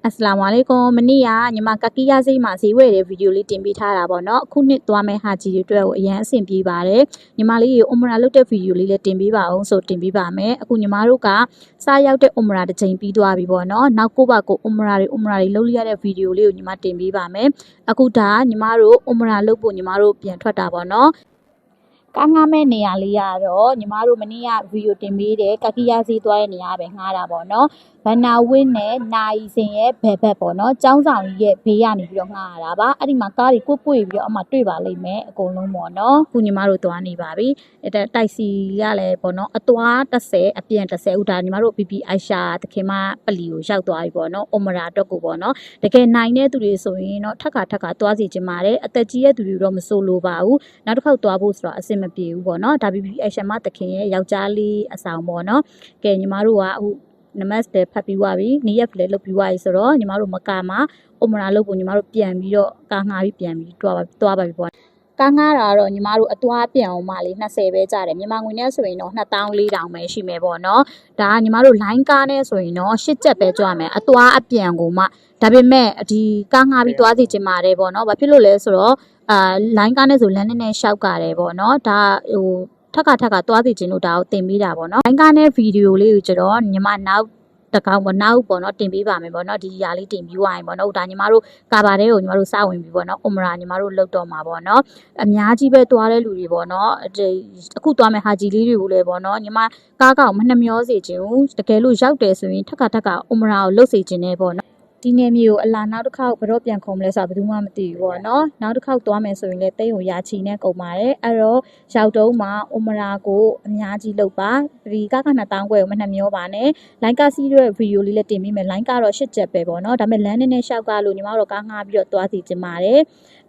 Assalamualaikum မနေ့ကညီမကကီယာစိတ်မှာဈေးဝယ်တဲ့ဗီဒီယိုလေးတင်ပေးထားတာပေါ့နော်အခုနှစ်သွားမယ့်ဟာကြီးတွေအတွက်ကိုအရန်အဆင်ပြေပါတယ်ညီမလေးရေအုံမရာလုပ်တဲ့ဗီဒီယိုလေးလည်းတင်ပေးပါအောင်ဆိုတင်ပေးပါမယ်အခုညီမတို့ကစားရောက်တဲ့အုံမရာတစ်ချိန်ပြီးသွားပြီပေါ့နော်နောက်ကိုပါကိုအုံမရာတွေလုပ်လိုက်ရတဲ့ဗီဒီယိုလေးကိုညီမတင်ပေးပါမယ်အခုဒါညီမတို့အုံမရာလုပ်ဖို့ညီမတို့ပြန်ထွက်တာပေါ့နော်ကားငှားမဲ့နေရာလေးကတော့ညီမတို့မနေ့ကဗီဒီယိုတင်ပေးတဲ့ကကီယာဈေးသွားတဲ့နေရာပဲငှားတာပေါ့နော်ဘန်နာဝင်းနဲ့နိုင်စင်ရဲ့ဘယ်ဘက်ပေါ့နော်ကျောင်းဆောင်ကြီးရဲ့ဘေးကနေပြီးတော့ငှားရတာပါအဲ့ဒီမှာကားတွေကွေ့ပြီးတော့အမှတွေ့ပါလိမ့်မယ်အကုန်လုံးပေါ့နော်ခုညီမတို့သွားနေပါပြီအဲ့ဒါတိုက်စီကလည်းပေါ့နော်အသွား30အပြန်30ဦးဒါညီမတို့ PP အိုက်ရှာတခင်မပလီကိုရောက်သွားပြီပေါ့နော်အုံမရာတော့ကိုပေါ့နော်တကယ်နိုင်တဲ့သူတွေဆိုရင်တော့ထက်ခါသွားစီချင်ပါတယ်အသက်ကြီးရဲ့သူတွေတော့မစိုးလို့ပါဘူးနောက်တစ်ခေါက်သွားဖို့ဆိုတော့အဆင်မပြေဘူးပေါ့နော်ဒါ PP အိုက်ရှာမတခင်ရဲ့ယောက်ျားလေးအဆောင်ပေါ့နော်ကဲညီမတို့ကအခုနမတ်ပဲဖတ်ပြီးသွားပြီနေ့ရက်လည်းလုပ်ပြီးသွားပြီဆိုတော့ညီမတို့မကာမှာအုံမရာလုပ်ဖို့ညီမတို့ပြန်ပြီးတော့ကားငှားပြီးပြန်ပြီးသွားပါပြီပေါ့ကားငှားတာတော့ညီမတို့အသွားပြန်အောင်မလေး20ပဲကြာတယ်မြန်မာငွေနဲ့ဆိုရင်တော့2400ပဲရှိမယ်ပေါ့နော်ဒါကညီမတို့ line ကားနဲ့ဆိုရင်တော့8ချက်ပဲကြွမယ်အသွားအပြန်ကိုမှဒါပေမဲ့ဒီကားငှားပြီးသွားစီချင်ပါတယ်ပေါ့နော်ဘာဖြစ်လို့လဲဆိုတော့line ကားနဲ့ဆိုလမ်းနဲ့ရှောက်ကြတယ်ပေါ့နော်ဒါဟိုထက်ကသွားစီခြင်းလို့ဒါကိုတင်ပေးတာပေါ့နော်။လိုင်းကားနဲ့ဗီဒီယိုလေးကိုကျတော့ညီမနောက်တကောင်ပေါ့နောက်ပေါ့နော်တင်ပေးပါမယ်ပေါ့နော်ဒီຢာလေးတင်ပြီးသွားရင်ပေါ့နော်ဒါညီမတို့ကာဘာတဲကိုညီမတို့စဝင်ပြီပေါ့နော်အုံမရာညီမတို့လောက်တော့မှာပေါ့နော်အများကြီးပဲသွားတဲ့လူတွေပေါ့နော်အခုသွားမယ့်ဟာကြီးလေးတွေကိုလည်းပေါ့နော်ညီမကားကောင်မနှမျောစေချင်ဘူးတကယ်လို့ရောက်တယ်ဆိုရင်ထက်ကအုံမရာကိုလှုပ်စေချင်တယ်ပေါ့နော်ဒီနယ်မြေကိုအလားနောက်တစ်ခေါက်ဘယ်တော့ပြန်ခုံမလဲဆိုတာဘယ်သူမှမသိဘူးပေါ့နော်နောက်တစ်ခေါက်သွားမယ်ဆိုရင်လည်းတိတ်ကိုရာချီနဲ့ကုန်ပါတယ်အဲ့တော့ရောက်တော့မှအုံမရာကိုအများကြီးလုပ်ပါဒီက2000ခွဲကိုမနှမျောပါနဲ့လိုင်းကားစီးရဲ့ဗီဒီယိုလေးလည်းတင်ပေးမယ်လိုင်းကားတော့8ချက်ပဲပေါ့နော်ဒါပေမဲ့လမ်းနဲ့ရှောက်ကလို့ညီမတို့ကားငှားပြီးတော့သွားစီချင်ပါတယ်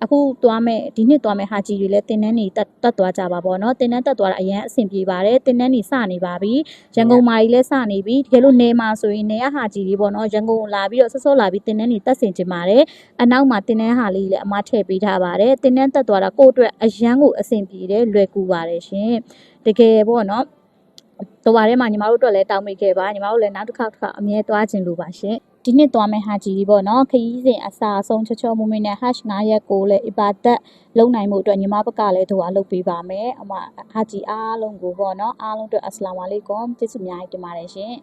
အခုသွားမယ်ဒီနှစ်သွားမယ်ဟာကြီးတွေလည်းတင်တန်းနေတက်သွားကြပါပေါ့နော်တင်တန်းတက်သွားတာအရင်အဆင်ပြေပါတယ်တင်တန်းနေစနေပါပြီရန်ကုန်မှာကြီးလည်းစနေပြီတကယ်လို့နေမှာဆိုရင်နေရဟာကြီးလေးပေါ့နော်ရန်ကုန်လာပြီးတော့စောလာပြီးတင်တန်းနေတက်ဆင်ချင်ပါတယ်အနောက်မှာတင်တန်းဟာလေးလည်းအမထည့်ပေးထားပါတယ်တင်တန်းတက်သွားတာကိုယ့်အတွက်အရန်ကိုအဆင်ပြေတယ်လွယ်ကူပါတယ်ရှင်တကယ်ပေါ့နော်တော်ပါတယ်မှာညီမတို့အတွက်လည်းတောင်းမိခဲ့ပါညီမတို့လည်းနောက်တစ်ခါအမြဲသွားခြင်းလို့ပါရှင်ဒီနှစ်သွားမယ့်ဟာကြီးလေးပေါ့နော်ခရီးစဉ်အစာအဆုံးချောမွေ့နဲ့ #9 ရက်ကိုလည်းအပါသက်လုံနိုင်မှုအတွက်ညီမဘက်ကလည်းတို့အားလုပ်ပေးပါမယ်အမဟာကြီးအားလုံးကိုပေါ့နော်အားလုံးအတွက်အစ္စလာမ်ဝါလိကွမ်ကျေးဇူးအများကြီးတင်ပါတယ်ရှင်